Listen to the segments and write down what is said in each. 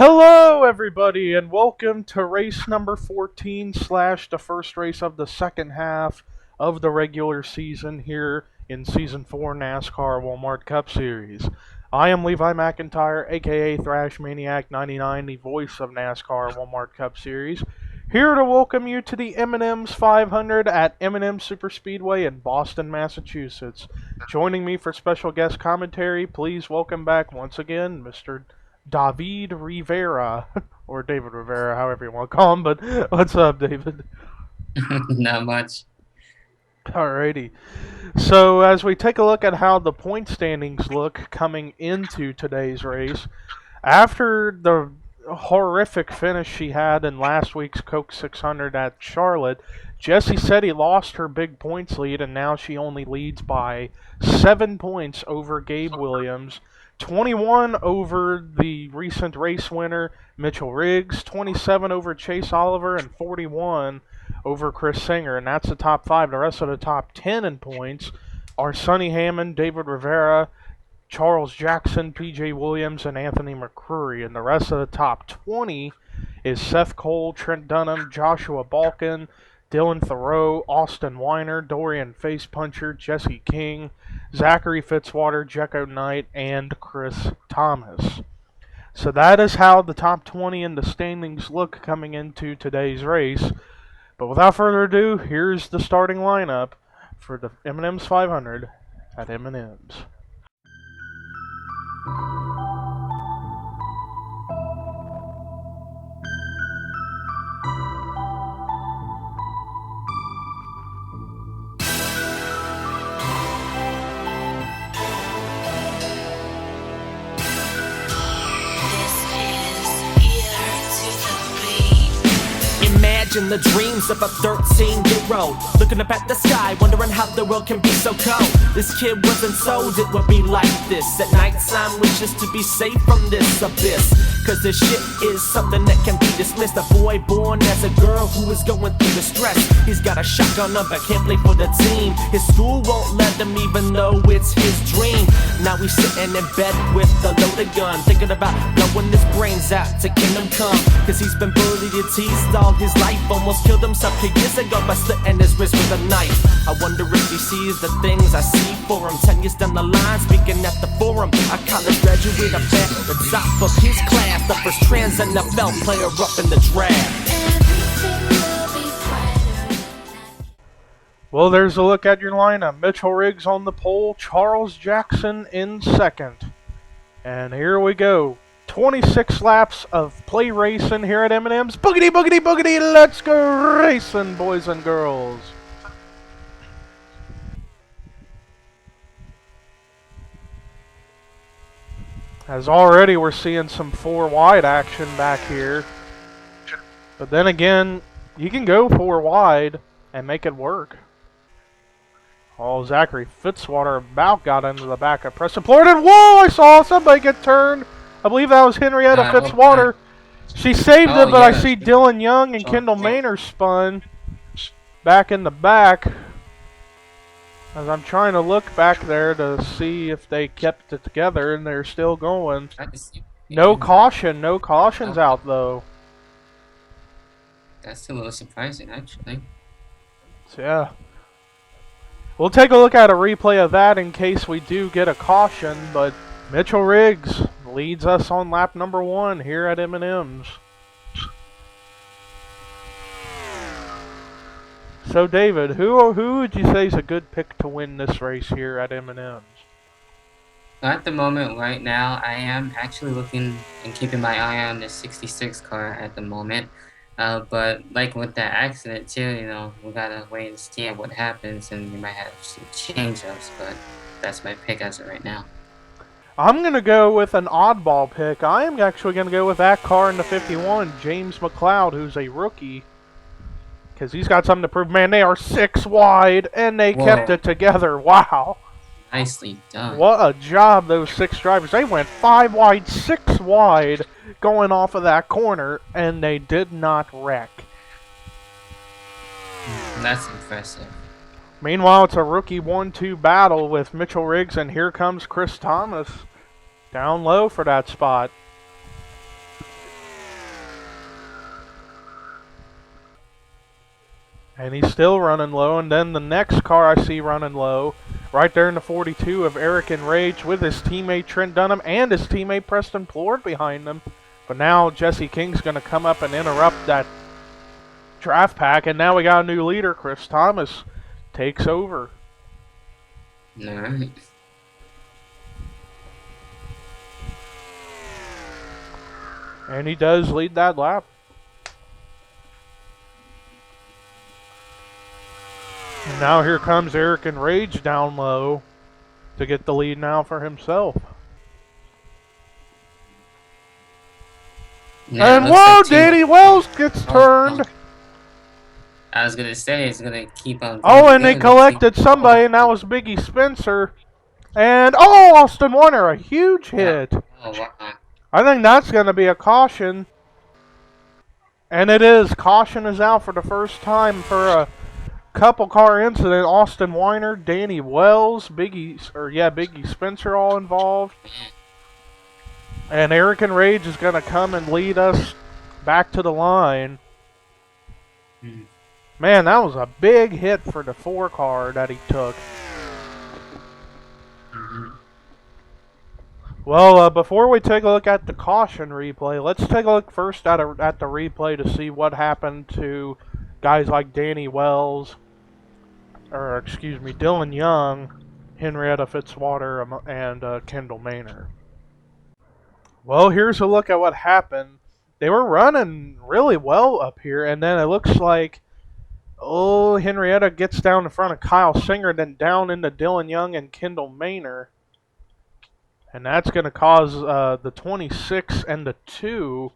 Hello, everybody, and welcome to race number 14 slash the first race of the second half of the regular season here in Season 4 NASCAR Walmart Cup Series. I am Levi McIntyre, aka Thrash Maniac 99, the voice of NASCAR Walmart Cup Series, here to welcome you to the M&Ms 500 at M&Ms Superspeedway in Boston, Massachusetts. Joining me for special guest commentary, please welcome back once again Mr. David Rivera, or David Rivera, however you want to call him, but what's up, David? Not much. Alrighty. So, as we take a look at how the point standings look coming into today's race, after the horrific finish she had in last week's Coke 600 at Charlotte, Jesse said he lost her big points lead, and now she only leads by 7 points over Gabe Williams, 21 over the recent race winner Mitchell Riggs, 27 over Chase Oliver, and 41 over Chris Singer. And that's the top 5. The rest of the top 10 in points are Sonny Hammond, David Rivera, Charles Jackson, P.J. Williams, and Anthony McCrory. And the rest of the top 20 is Seth Cole, Trent Dunham, Joshua Balkin, Dylan Thoreau, Austin Weiner, Dorian Facepuncher, Jesse King, Zachary Fitzwater, Jecko Knight, and Chris Thomas. So that is how the top 20 in the standings look coming into today's race. But without further ado, here's the starting lineup for the M&Ms 500 at M&Ms. Imagine the dreams of a 13-year-old looking up at the sky, wondering how the world can be so cold. This kid wasn't sold it would be like this. At nighttime wishes to be safe from this abyss, cause this shit is something that can be dismissed. A boy born as a girl who is going through the stress. He's got a shotgun up but can't play for the team. His school won't let him even though it's his dream. Now he's sitting in bed with a loaded gun, thinking about blowing his brains out to kingdom come. Cause he's been bullied and teased all his life. Almost killed himself 2 years ago by slitting his wrist with a knife. I wonder if he sees the things I see for him. 10 years down the line, speaking at the forum. A college graduate up at the top of his class, the first trans NFL player up in the draft. Well, there's a look at your lineup. Mitchell Riggs on the pole, Charles Jackson in second. And here we go. 26 laps of play racing here at M&M's. Boogity, boogity, boogity, let's go racing, boys and girls. As already we're seeing some 4 wide action back here. But then again, you can go 4 wide and make it work. Oh, Zachary Fitzwater about got into the back of Preston Florida. Whoa, I saw somebody get turned. I believe that was Henrietta Fitzwater. She saved it, but I see Dylan Young and Kendall Maynard spun back in the back. As I'm trying to look back there to see if they kept it together, and they're still going. No caution, no cautions out though. That's a little surprising, actually. So, yeah. We'll take a look at a replay of that in case we do get a caution, but Mitchell Riggs leads us on lap number 1 here at M&M's. So David, who would you say is a good pick to win this race here at M&M's? At the moment, right now, I am actually looking and keeping my eye on the 66 car at the moment. But like with that accident too, we gotta wait and see what happens, and we might have some change-ups, but that's my pick as of right now. I'm going to go with an oddball pick. I am actually going to go with that car in the 51, James McLeod, who's a rookie. Because he's got something to prove. Man, they are 6 wide, and they kept it together. Wow. Nicely done. What a job, those 6 drivers. They went 5 wide, 6 wide, going off of that corner, and they did not wreck. That's impressive. Meanwhile, it's a rookie 1-2 battle with Mitchell Riggs, and here comes Chris Thomas down low for that spot. And he's still running low. And then the next car I see running low, right there in the 42 of Eric and Rage with his teammate Trent Dunham and his teammate Preston Plord behind him. But now Jesse King's going to come up and interrupt that draft pack. And now we got a new leader. Chris Thomas takes over. Alright. And he does lead that lap. And now here comes Eric and Rage down low to get the lead now for himself. Yeah, And whoa, Danny Wells gets turned. I was gonna say it's gonna keep on. Oh, and they collected somebody, and that was Biggie Spencer. And oh, Austin Warner, a huge hit. Oh, wow. I think that's going to be a caution. And it is. Caution is out for the first time for a couple car incident. Austin Weiner, Danny Wells, Biggie Spencer all involved. And Eric and Rage is going to come and lead us back to the line. Man, that was a big hit for the 4 car that he took. Well, before we take a look at the caution replay, let's take a look first at the replay to see what happened to guys like Danny Wells, Dylan Young, Henrietta Fitzwater, and Kendall Maynard. Well, here's a look at what happened. They were running really well up here, and then it looks like, Henrietta gets down in front of Kyle Singer, then down into Dylan Young and Kendall Maynard. And that's going to cause the 26 and the 2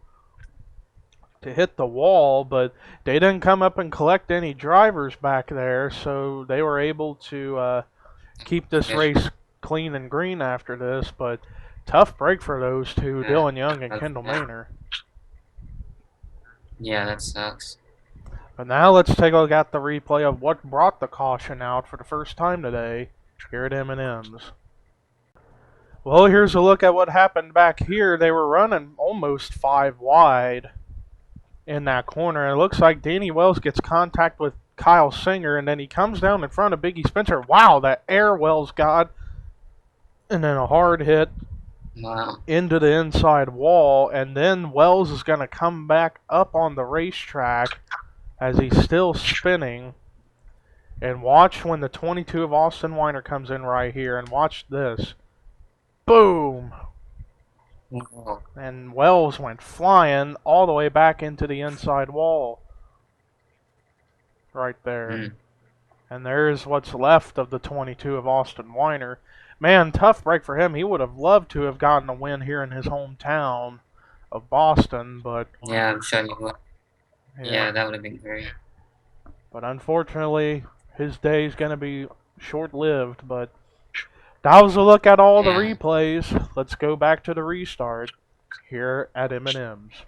to hit the wall, but they didn't come up and collect any drivers back there, so they were able to keep this race clean and green after this. But tough break for those two, Dylan Young and Kendall Maynard. Yeah, that sucks. But now let's take a look at the replay of what brought the caution out for the first time today here at M&Ms. Well, here's a look at what happened back here. They were running almost 5 wide in that corner. It looks like Danny Wells gets contact with Kyle Singer, and then he comes down in front of Biggie Spencer. Wow, that air Wells got. And then a hard hit into the inside wall. And then Wells is going to come back up on the racetrack as he's still spinning. And watch when the 22 of Austin Weiner comes in right here. And watch this. Boom! And Wells went flying all the way back into the inside wall. Right there. And there's what's left of the 22 of Austin Weiner. Man, tough break for him. He would have loved to have gotten a win here in his hometown of Boston, but... Yeah, I'm sure he would. Yeah, that would have been great. But unfortunately, his day is going to be short-lived, but... That was a look at all the replays. Let's go back to the restart here at M&Ms.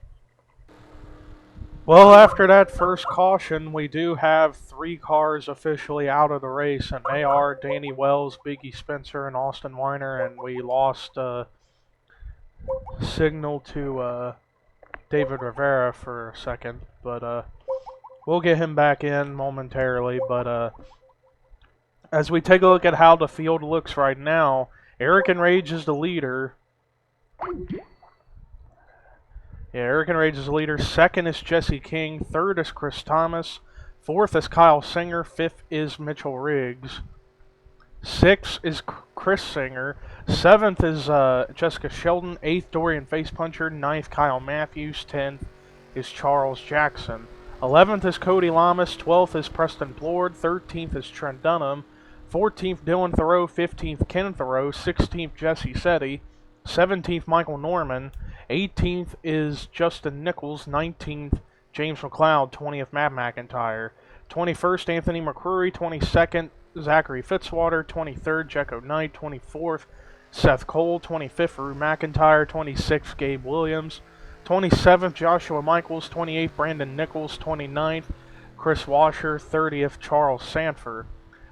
Well, after that first caution, we do have 3 cars officially out of the race, and they are Danny Wells, Biggie Spencer, and Austin Weiner, and we lost signal to David Rivera for a second, but we'll get him back in momentarily, but as we take a look at how the field looks right now, Eric and Rage is the leader. Yeah, Eric and Rage is the leader. Second is Jesse King. Third is Chris Thomas. Fourth is Kyle Singer. Fifth is Mitchell Riggs. Sixth is Chris Singer. Seventh is Jessica Sheldon. Eighth, Dorian Facepuncher. Ninth, Kyle Matthews. 10th is Charles Jackson. 11th is Cody Lamas. 12th is Preston Plord. 13th is Trent Dunham. 14th, Dylan Thoreau. 15th, Ken Thoreau. 16th, Jesse Setti. 17th, Michael Norman. 18th is Justin Nichols. 19th, James McLeod. 20th, Matt McIntyre. 21st, Anthony McCrory. 22nd, Zachary Fitzwater. 23rd, Jecko Knight. 24th, Seth Cole. 25th, Rue McIntyre. 26th, Gabe Williams. 27th, Joshua Michaels. 28th, Brandon Nichols. 29th, Chris Washer. 30th, Charles Sanford.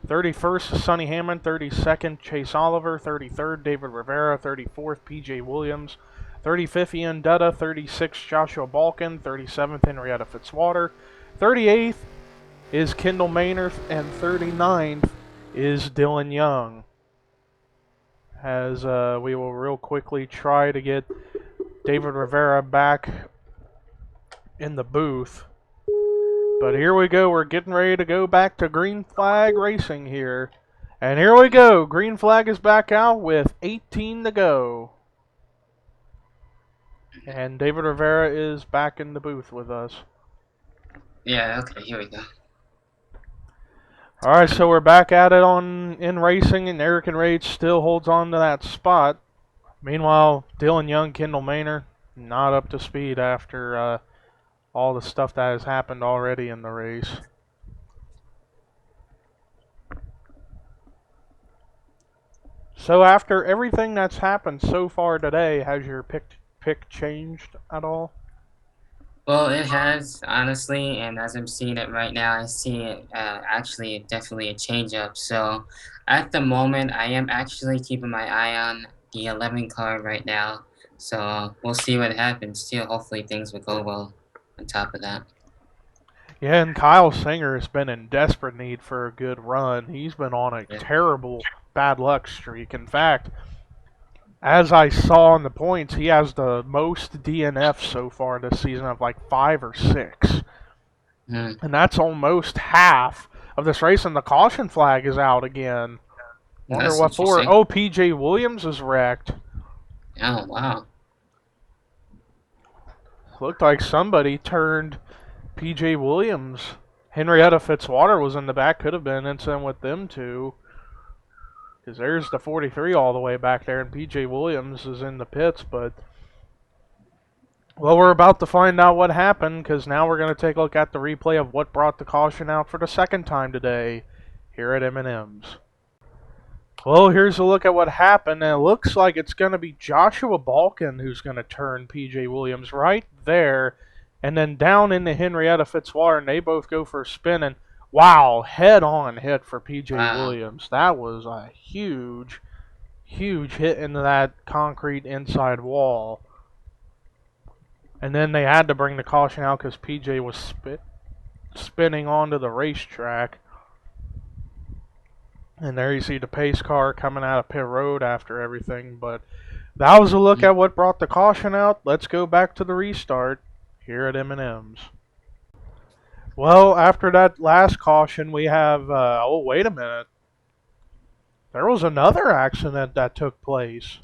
31st, Sonny Hammond. 32nd, Chase Oliver. 33rd, David Rivera. 34th, PJ Williams. 35th, Ian Dutta. 36th, Joshua Balkin. 37th, Henrietta Fitzwater. 38th is Kendall Maynard, and 39th is Dylan Young. As we will real quickly try to get David Rivera back in the booth. But here we go. We're getting ready to go back to green flag racing here. And here we go. Green flag is back out with 18 to go. And David Rivera is back in the booth with us. Yeah, okay, here we go. Alright, so we're back at it in racing, and Eric and Rage still holds on to that spot. Meanwhile, Dylan Young, Kendall Maynard, not up to speed after all the stuff that has happened already in the race. So after everything that's happened so far today, has your pick changed at all? Well, it has, honestly, and as I'm seeing it right now, I see it actually definitely a change up. So at the moment, I am actually keeping my eye on the 11 car right now. So we'll see what happens too. Hopefully things will go well on top of that. Yeah, and Kyle Singer has been in desperate need for a good run. He's been on a Yeah. terrible bad luck streak. In fact, as I saw in the points, he has the most DNFs so far this season of like 5 or 6. Mm, And that's almost half of this race, and the caution flag is out again. Wonder that's what for. interesting. Oh, PJ Williams is wrecked. Oh, wow. Looked like somebody turned PJ Williams. Henrietta Fitzwater was in the back. Could have been an incident with them two. Because there's the 43 all the way back there, and PJ Williams is in the pits. But, well, we're about to find out what happened, because now we're going to take a look at the replay of what brought the caution out for the second time today here at M&Ms. Well, here's a look at what happened, and it looks like it's going to be Joshua Balkin who's going to turn PJ Williams right there, and then down into Henrietta Fitzwater, and they both go for a spin, and wow, head-on hit for PJ Wow. Williams. That was a huge, huge hit into that concrete inside wall. And then they had to bring the caution out because PJ was spinning onto the racetrack. And there you see the pace car coming out of pit road after everything. But that was a look at what brought the caution out. Let's go back to the restart here at M&Ms. Well, after that last caution, we have, oh, wait a minute. There was another accident that took place,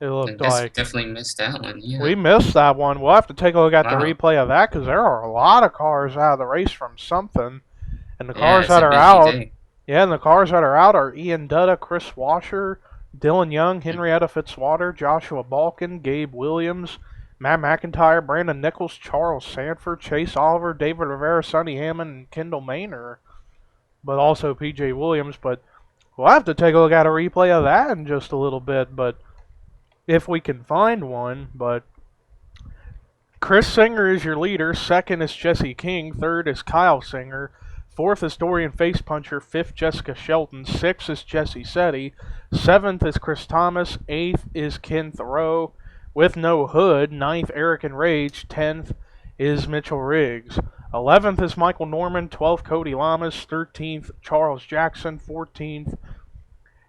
it I looked guess we like. definitely missed that one, yeah. We missed that one. We'll have to take a look at the Wow. replay of that because there are a lot of cars out of the race from something. And the Yeah, cars it's that a are busy out, day. yeah, and the cars that are out are Ian Dutta, Chris Washer, Dylan Young, Mm, Henrietta Fitzwater, Joshua Balkin, Gabe Williams, Matt McIntyre, Brandon Nichols, Charles Sanford, Chase Oliver, David Rivera, Sonny Hammond, and Kendall Maynard. But also PJ Williams. But we'll have to take a look at a replay of that in just a little bit. But if we can find one. But Chris Singer is your leader. Second is Jesse King. Third is Kyle Singer. Fourth is Dorian Facepuncher. Fifth, Jessica Shelton. Sixth is Jesse Setti. Seventh is Chris Thomas. Eighth is Ken Thoreau with no hood. Ninth, Eric and Rage. 10th is Mitchell Riggs. 11th is Michael Norman. 12th, Cody Lamas. 13th, Charles Jackson. 14th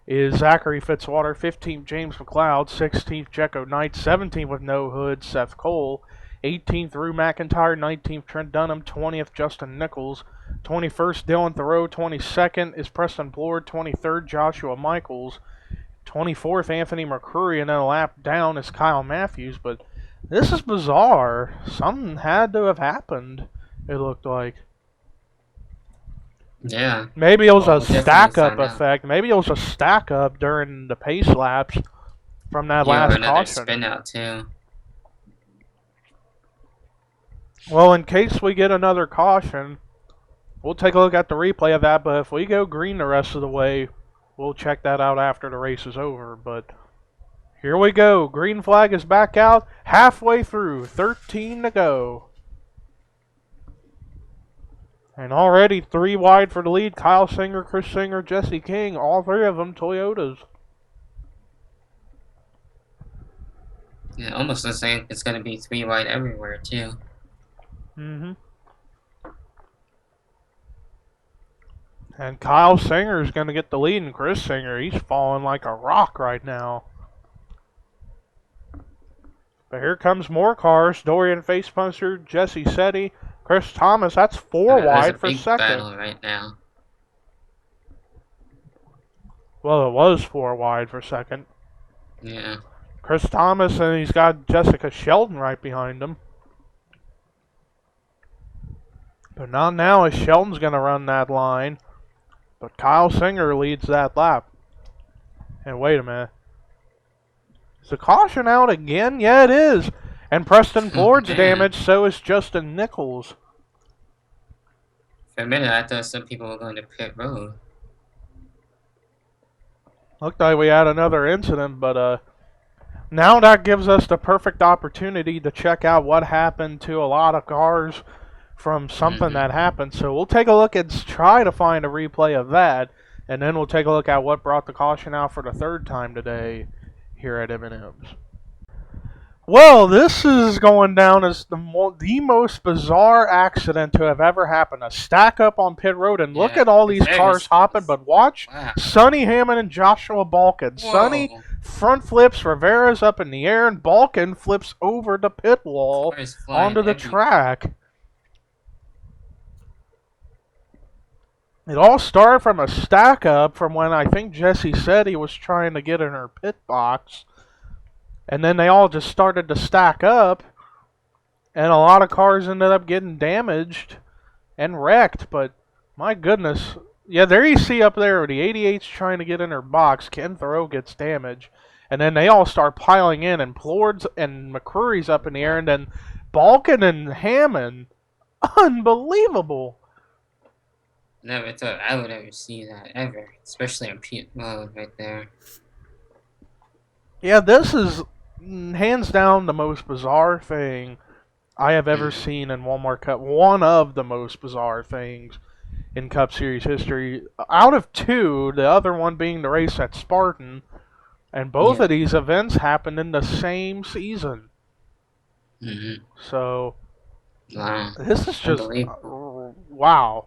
is Zachary Fitzwater. 15th, James McLeod. 16th, Jecko Knight. 17th with no hood, Seth Cole. 18th, Rue McIntyre. 19th, Trent Dunham. 20th, Justin Nichols. 21st, Dylan Thoreau. 22nd is Preston Blord. 23rd, Joshua Michaels. 24th, Anthony McCrory. And then a lap down is Kyle Matthews. But this is bizarre. Something had to have happened, it looked like. yeah. Maybe it was Well, a we'll definitely stack-up find out. effect. Maybe it was a stack-up during the pace laps from that Yeah, or last another caution. spin out too. Well, in case we get another caution, we'll take a look at the replay of that. But if we go green the rest of the way, we'll check that out after the race is over. But here we go. Green flag is back out. Halfway through. 13 to go. And already 3 wide for the lead. Kyle Singer, Chris Singer, Jesse King. All 3 of them Toyotas. Yeah, almost looks like it's gonna be 3 wide everywhere too. Mm-hmm. And Kyle Singer is going to get the lead, and Chris Singer, he's falling like a rock right now. But here comes more cars. Dorian Facepuncher, Jesse Setti, Chris Thomas. That's 4 There's a wide for big second. battle right now. Well, it was 4 wide for second. Yeah. Chris Thomas, and he's got Jessica Sheldon right behind him. But not now, as Sheldon's going to run that line. But Kyle Singer leads that lap. And wait a minute. Is the caution out again? Yeah, it is. And Preston Ford's damaged, so is Justin Nichols. For a minute, I thought some people were going to pit road. Looked like we had another incident, but now that gives us the perfect opportunity to check out what happened to a lot of cars from something that happened. So we'll take a look and try to find a replay of that, and then we'll take a look at what brought the caution out for the 3rd time today here at M&Ms. Well, this is going down as the most bizarre accident to have ever happened. A stack up on pit road, and look at all these cars hopping, but watch Sonny Hammond and Joshua Balkin. Sonny front flips Rivera's up in the air, and Balkin flips over the pit wall onto the track. It all started from a stack up from when I think Jessie said he was trying to get in her pit box. And then they all just started to stack up, and a lot of cars ended up getting damaged and wrecked. But my goodness, yeah, there you see up there the 88's trying to get in her box. Ken Thoreau gets damaged, and then they all start piling in, and Plord's and McCrory's up in the air, and then Balkin and Hammond, unbelievable. Never thought I would ever see that ever, especially on pit road right there. Yeah, this is hands down the most bizarre thing I have ever seen in Walmart Cup. One of the most bizarre things in Cup Series history. Out of 2, the other one being the race at Spartan. And both of these events happened in the same season. So, this is just, wow.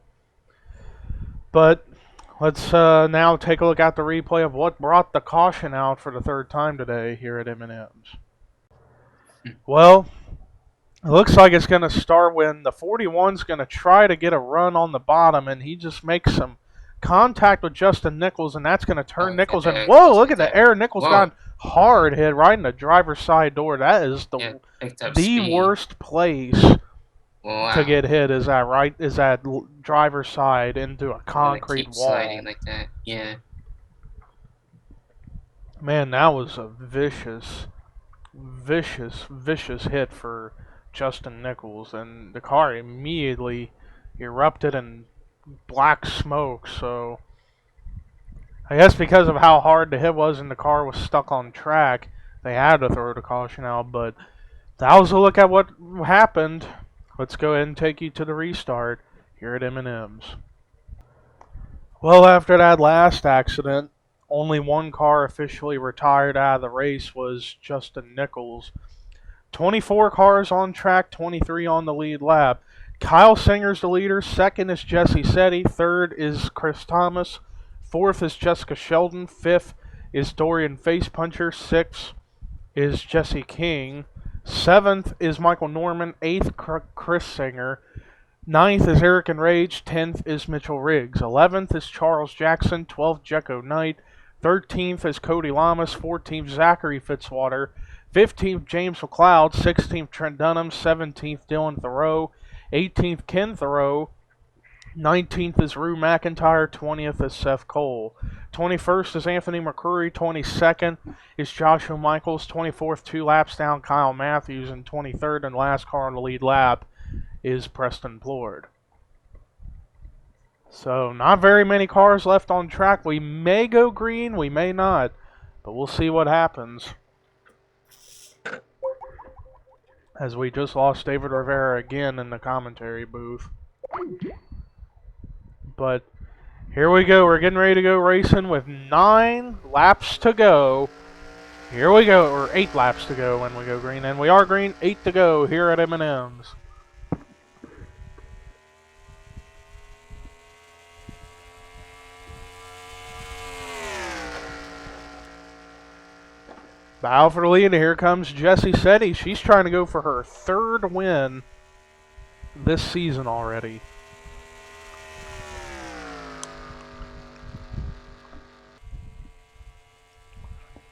But let's now take a look at the replay of what brought the caution out for the 3rd time today here at M&Ms. Well, it looks like it's going to start when the 41's going to try to get a run on the bottom, and he just makes some contact with Justin Nichols, and that's going to turn Nichols. And whoa, look at the air. Nichols got hard hit right in the driver's side door. That is the worst place to get hit is that driver's side into a concrete wall. Sliding like that. Yeah. Man, that was a vicious hit for Justin Nichols, and the car immediately erupted in black smoke. So I guess because of how hard the hit was and the car was stuck on track, they had to throw the caution out. But that was a look at what happened. Let's go ahead and take you to the restart here at M&Ms. Well, after that last accident, only one car officially retired out of the race was Justin Nichols. 24 cars on track, 23 on the lead lap. Kyle Singer's the leader. 2nd is Jesse Setti. 3rd is Chris Thomas. 4th is Jessica Sheldon. 5th is Dorian Facepuncher. 6th is Jesse King. 7th is Michael Norman. 8th, Chris Singer. 9th is Eric Enrage. 10th is Mitchell Riggs. 11th is Charles Jackson. 12th, Jecko Knight. 13th is Cody Lamas. 14th, Zachary Fitzwater. 15th, James McLeod. 16th, Trent Dunham. 17th, Dylan Thoreau. 18th, Ken Thoreau. 19th is Rue McIntyre. 20th is Seth Cole. 21st is Anthony McCrory. 22nd is Joshua Michaels. 24th, 2 laps down, Kyle Matthews. And 23rd and last car on the lead lap is Preston Plord. So not very many cars left on track. We may go green, we may not. But we'll see what happens. As we just lost David Rivera again in the commentary booth. But here we go. We're getting ready to go racing with 9 laps to go. Here we go. Or 8 laps to go when we go green. And we are green. 8 to go here at M&Ms. Battle for the lead, and here comes Jessie Setti. She's trying to go for her 3rd win this season already.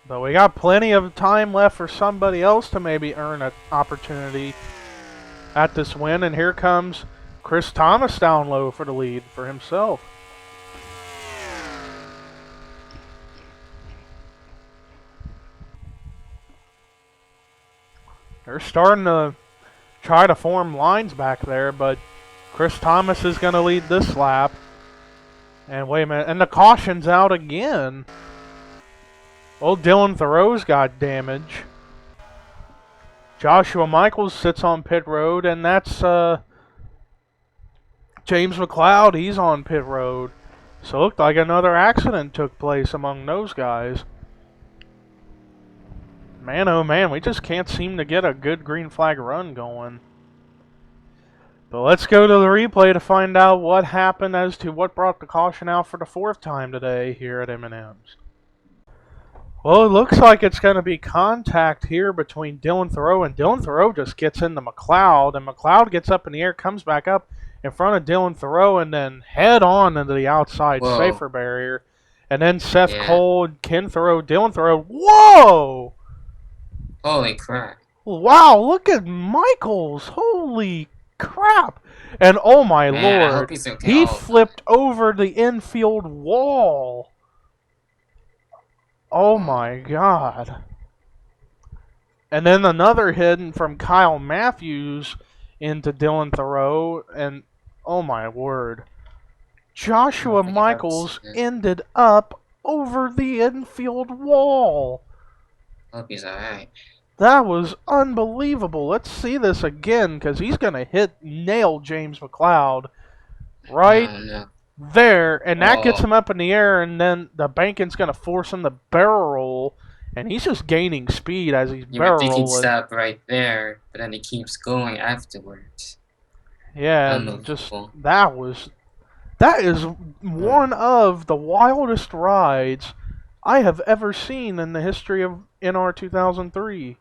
But we got plenty of time left for somebody else to maybe earn an opportunity at this win. And here comes Chris Thomas down low for the lead for himself. They're starting to try to form lines back there, but Chris Thomas is going to lead this lap. And wait a minute, and the caution's out again. Old Dylan Thoreau's got damage. Joshua Michaels sits on pit road, and that's James McLeod. He's on pit road. So it looked like another accident took place among those guys. Man, oh man, we just can't seem to get a good green flag run going. But let's go to the replay to find out what happened as to what brought the caution out for the 4th time today here at M&Ms. Well, it looks like it's going to be contact here between Dylan Thoreau, and Dylan Thoreau just gets into McLeod, and McLeod gets up in the air, comes back up in front of Dylan Thoreau, and then head on into the outside safer barrier. And then Seth Cole, Ken Thoreau, Dylan Thoreau. Whoa! Holy crap. Wow, look at Michaels. Holy crap. And oh my Man, I hope lord, he's okay. he flipped over the infield wall. Oh my god. And then another hit from Kyle Matthews into Dylan Thoreau, and oh my word. Joshua Michaels ended up over the infield wall. Hope he's alright. That was unbelievable. Let's see this again, because he's going to nail James McLeod right there, and that gets him up in the air, and then the Bankin's going to force him to barrel roll, and he's just gaining speed as he's barrel rolling. You would think he'd stop right there, but then he keeps going afterwards. Yeah, and just that is one of the wildest rides I have ever seen in the history of NR2003.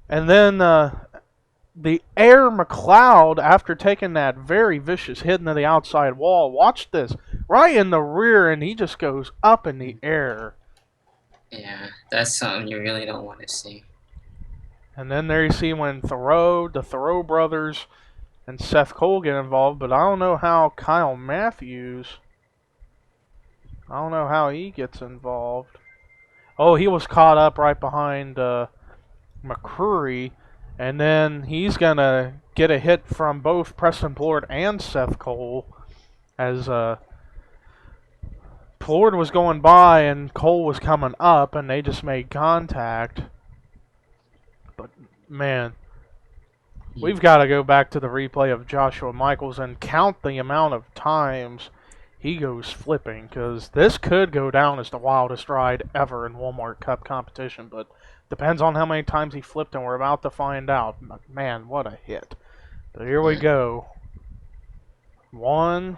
And then the Air McLeod, after taking that very vicious hit into the outside wall, watch this, right in the rear, and he just goes up in the air. Yeah, that's something you really don't want to see. And then there you see when the Thoreau brothers, and Seth Cole get involved, but I don't know how Kyle Matthews, I don't know how he gets involved. Oh, he was caught up right behind McCreary, and then he's going to get a hit from both Preston Plord and Seth Cole as Plord was going by and Cole was coming up, and they just made contact. But, man, we've got to go back to the replay of Joshua Michaels and count the amount of times he goes flipping, because this could go down as the wildest ride ever in Walmart Cup competition, but depends on how many times he flipped, and we're about to find out. Man, what a hit. But here we go. 1,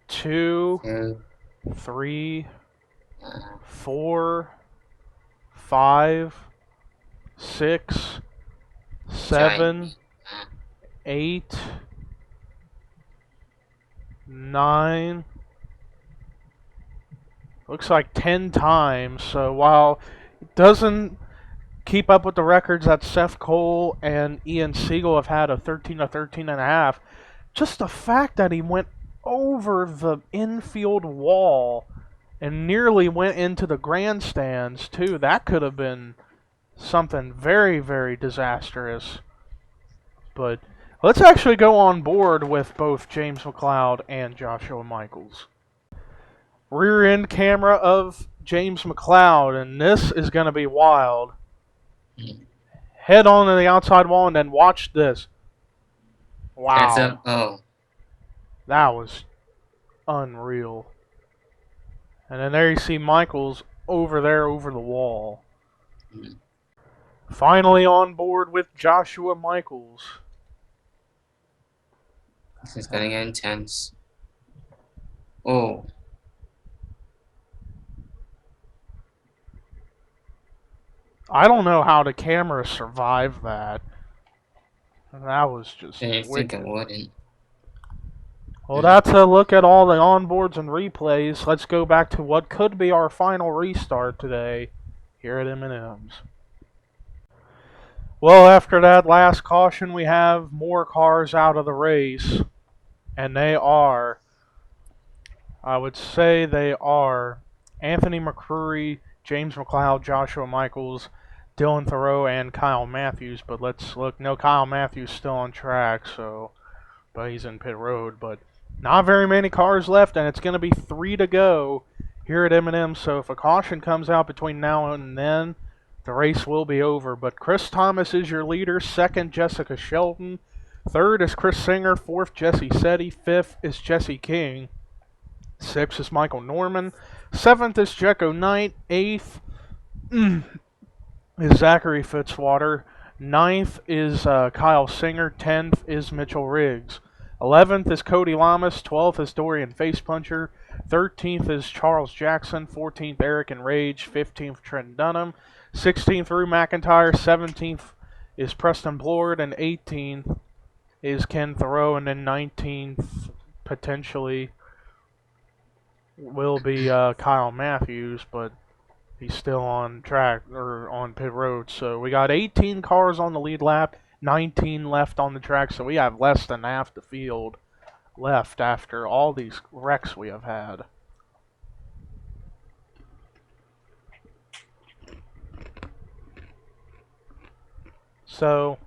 2, 3, 4, 5, 6, 7, 8, 9. Looks like 10 times. So while it doesn't keep up with the records that Seth Cole and Ian Siegel have had of 13 to 13.5, just the fact that he went over the infield wall and nearly went into the grandstands too, that could have been something very, very disastrous. But let's actually go on board with both James McLeod and Joshua Michaels. Rear end camera of James McLeod, and this is going to be wild. Head on to the outside wall, and then watch this. Wow. That was unreal. And then there you see Michaels over there over the wall. Finally on board with Joshua Michaels. This is getting intense. Oh. I don't know how the camera survived that. That was just I think it wicked. wouldn't. Well, that's a look at all the onboards and replays. Let's go back to what could be our final restart today here at M&Ms. Well, after that last caution, we have more cars out of the race, and they are, I would say they are Anthony McCreary, James McLeod, Joshua Michaels, Dylan Thoreau, and Kyle Matthews. But let's look. No, Kyle Matthews still on track, but he's in pit road. But not very many cars left, and it's going to be 3 to go here at M&M. So if a caution comes out between now and then, the race will be over. But Chris Thomas is your leader. Second, Jessica Shelton. Third is Chris Singer. Fourth, Jesse Setti. Fifth is Jesse King. Sixth is Michael Norman. Seventh is Jekko Knight. Eighth is Zachary Fitzwater. Ninth is Kyle Singer. 10th is Mitchell Riggs. 11th is Cody Lamas. 12th is Dorian Facepuncher. 13th is Charles Jackson. 14th, Eric and Rage. 15th, Trent Dunham. 16th, Rue McIntyre. 17th is Preston Blord. And 18th is Ken Thoreau. And then 19th, potentially, will be Kyle Matthews, but he's still on track or on pit road. So we got 18 cars on the lead lap, 19 left on the track. So we have less than half the field left after all these wrecks we have had. So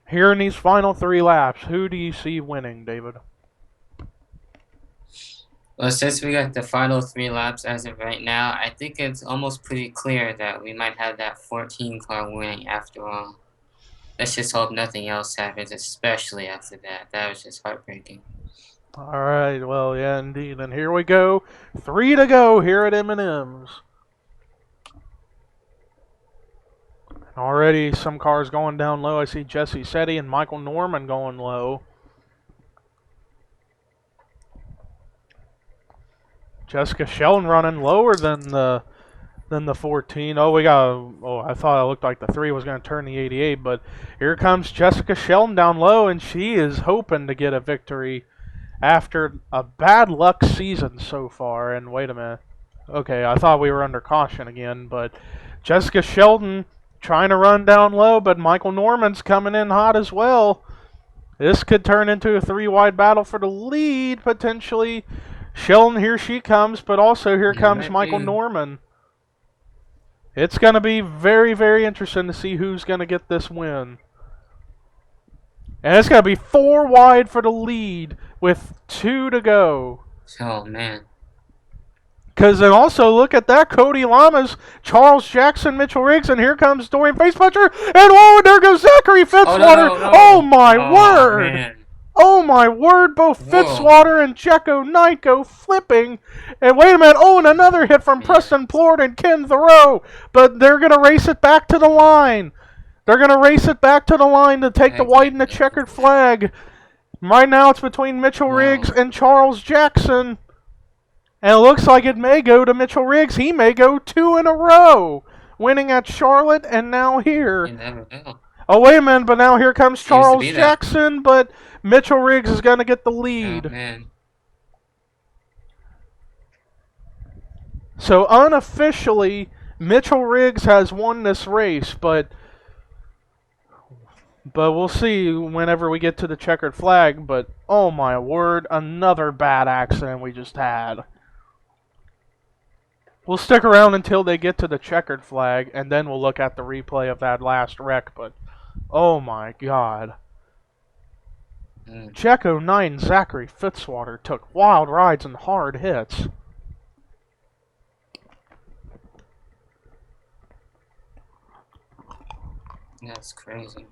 here in these final 3 laps, who do you see winning, David? Well, since we got the final 3 laps as of right now, I think it's almost pretty clear that we might have that 14 car winning after all. Let's just hope nothing else happens, especially after that. That was just heartbreaking. All right, well, yeah, indeed. And here we go. 3 to go here at M&M's. Already some cars going down low. I see Jesse Setti and Michael Norman going low. Jessica Sheldon running lower than the 14. Oh, we got. Oh, I thought it looked like the 3 was going to turn the 88, but here comes Jessica Sheldon down low, and she is hoping to get a victory after a bad luck season so far. And wait a minute. Okay, I thought we were under caution again, but Jessica Sheldon trying to run down low, but Michael Norman's coming in hot as well. This could turn into a 3-wide battle for the lead, potentially. Sheldon, here she comes, but also here comes Michael Norman. It's going to be very, very interesting to see who's going to get this win. And it's going to be 4 wide for the lead with 2 to go. Oh, man. Because then also look at that, Cody Lamas, Charles Jackson, Mitchell Riggs, and here comes Dorian Facepuncher, and oh, there goes Zachary Fitzwater. No. Oh my word. Man. Oh my word, both Fitzwater and Jekko Knight go flipping. And wait a minute, oh, and another hit from Preston Plord and Ken Thoreau. But they're going to race it back to the line. They're going to race it back to the line to take the white and the checkered flag. Right now it's between Mitchell Riggs and Charles Jackson. And it looks like it may go to Mitchell Riggs. He may go 2 in a row, winning at Charlotte and now here. You never know. Oh, wait a minute, but now here comes Charles Jackson, but Mitchell Riggs is going to get the lead. Oh, man. So unofficially, Mitchell Riggs has won this race, but we'll see whenever we get to the checkered flag. But oh my word, another bad accident we just had. We'll stick around until they get to the checkered flag, and then we'll look at the replay of that last wreck. But oh my god. Jekko Knight and Zachary Fitzwater took wild rides and hard hits. That's crazy.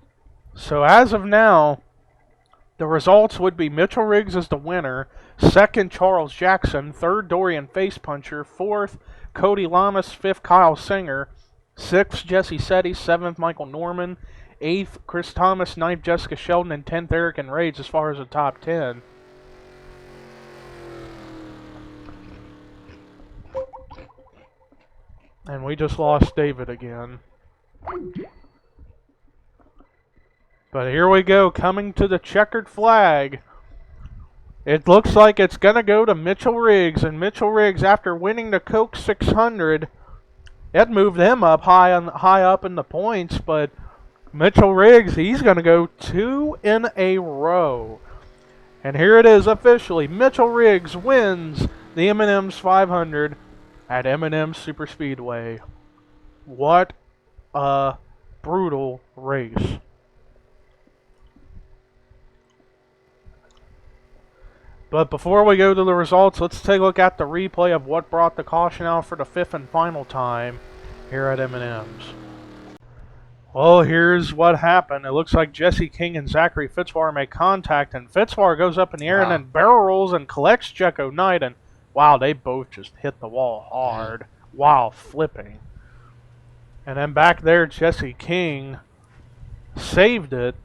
So as of now, the results would be Mitchell Riggs is the winner, second Charles Jackson, third Dorian Facepuncher, fourth Cody Lamas, fifth Kyle Singer, sixth Jesse Setti, seventh Michael Norman, 8th Chris Thomas, 9th Jessica Sheldon, and 10th Eric and Rage as far as the top 10. And we just lost David again. But here we go, coming to the checkered flag. It looks like it's going to go to Mitchell Riggs. And Mitchell Riggs, after winning the Coke 600, it moved him up high up in the points. But Mitchell Riggs, he's going to go 2 in a row. And here it is officially. Mitchell Riggs wins the M&Ms 500 at M&Ms Superspeedway. What a brutal race. But before we go to the results, let's take a look at the replay of what brought the caution out for the 5th and final time here at M&Ms. Well, here's what happened. It looks like Jesse King and Zachary Fitzwater make contact, and Fitzwater goes up in the air and then barrel rolls and collects Jekko Knight, and wow, they both just hit the wall hard while flipping. And then back there, Jesse King saved it,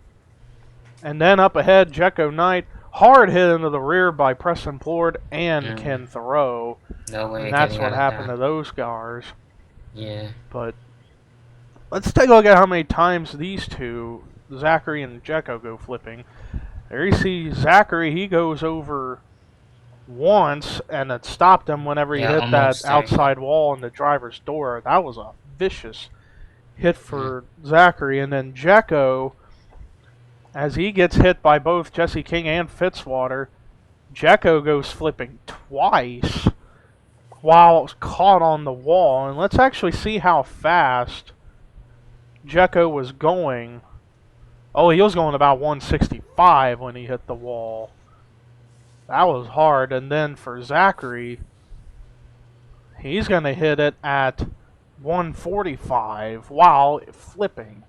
and then up ahead, Jekko Knight hard hit into the rear by Preston Plord and Ken Thoreau. No way. And that's what happened to those cars. Yeah. But let's take a look at how many times these two, Zachary and Jekko, go flipping. There you see Zachary, he goes over once, and it stopped him whenever he hit that outside wall in the driver's door. That was a vicious hit for Zachary. And then Jekko, as he gets hit by both Jesse King and Fitzwater, Jekko goes flipping twice while caught on the wall. And let's actually see how fast Jekko was going. Oh, he was going about 165 when he hit the wall. That was hard. And then for Zachary, he's going to hit it at 145 while flipping.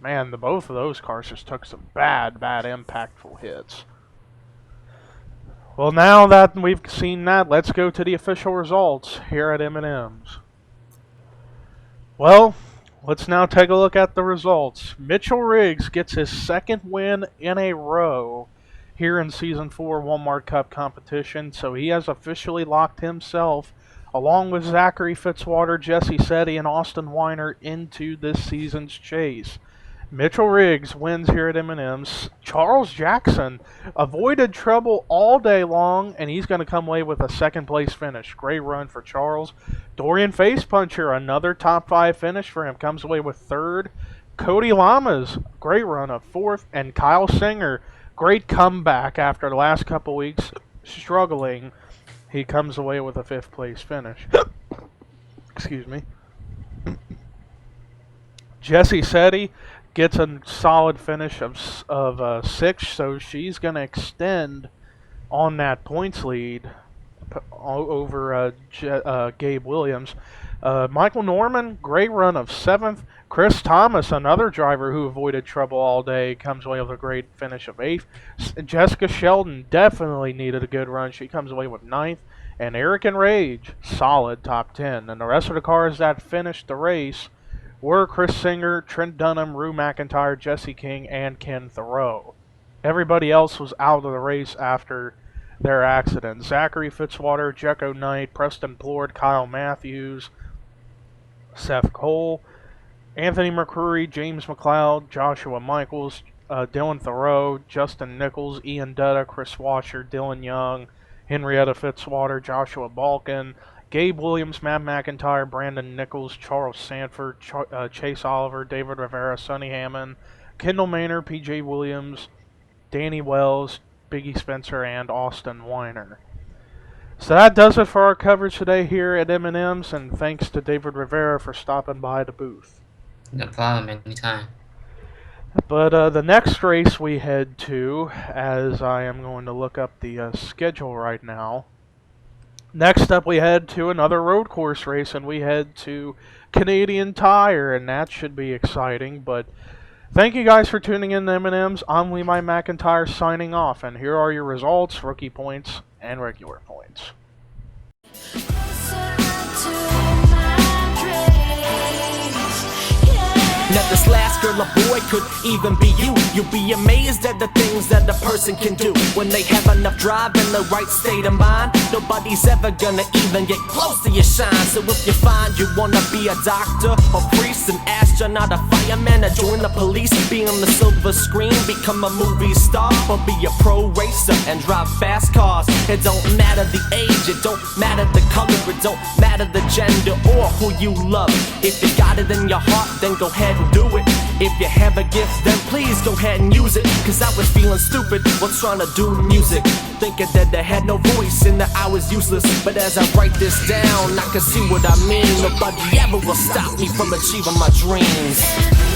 Man, both of those cars just took some bad impactful hits. Well, now that we've seen that, let's go to the official results here at M&Ms. Well, let's now take a look at the results. Mitchell Riggs gets his 2nd win in a row here in Season 4 Walmart Cup competition, so he has officially locked himself, along with Zachary Fitzwater, Jesse Setti, and Austin Weiner, into this season's chase. Mitchell Riggs wins here at M&Ms. Charles Jackson avoided trouble all day long, and he's going to come away with a 2nd place finish. Great run for Charles. Dorian Facepuncher, another top 5 finish for him, comes away with 3rd. Cody Lamas, great run of 4th. And Kyle Singer, great comeback after the last couple weeks struggling. He comes away with a 5th place finish. Excuse me. Jesse Setti gets a solid finish of 6th, so she's going to extend on that points lead over Gabe Williams. Michael Norman, great run of 7th. Chris Thomas, another driver who avoided trouble all day, comes away with a great finish of 8th. Jessica Sheldon definitely needed a good run. She comes away with 9th. And Eric and Rage, solid top 10. And the rest of the cars that finished the race were Chris Singer, Trent Dunham, Rue McIntyre, Jesse King, and Ken Thoreau. Everybody else was out of the race after their accident. Zachary Fitzwater, Jekko Knight, Preston Plord, Kyle Matthews, Seth Cole, Anthony McCreary, James McLeod, Joshua Michaels, Dylan Thoreau, Justin Nichols, Ian Dutta, Chris Washer, Dylan Young, Henrietta Fitzwater, Joshua Balkin, Gabe Williams, Matt McIntyre, Brandon Nichols, Charles Sanford, Chase Oliver, David Rivera, Sonny Hammond, Kendall Maynard, PJ Williams, Danny Wells, Biggie Spencer, and Austin Weiner. So that does it for our coverage today here at M&Ms, and thanks to David Rivera for stopping by the booth. No problem, anytime. But the next race we head to, as I am going to look up the schedule right now. Next up, we head to another road course race, and we head to Canadian Tire, and that should be exciting. But thank you guys for tuning in to M&Ms. I'm Levi McIntyre signing off, and here are your results, rookie points, and regular points. Now this last girl girl or boy, could even be you. You'll be amazed at the things that a person can do when they have enough drive and the right state of mind. Nobody's ever gonna even get close to your shine. So if you find you wanna be a doctor, a priest, an astronaut, a fireman, or join the police, be on the silver screen, become a movie star, or be a pro racer and drive fast cars. It don't matter the age, it don't matter the color, it don't matter the gender or who you love. If you got it in your heart, then go ahead and do it. If you have a gift, then please go ahead and use it. Cause I was feeling stupid while trying to do music, thinking that I had no voice and that I was useless. But as I write this down, I can see what I mean. Nobody ever will stop me from achieving my dreams.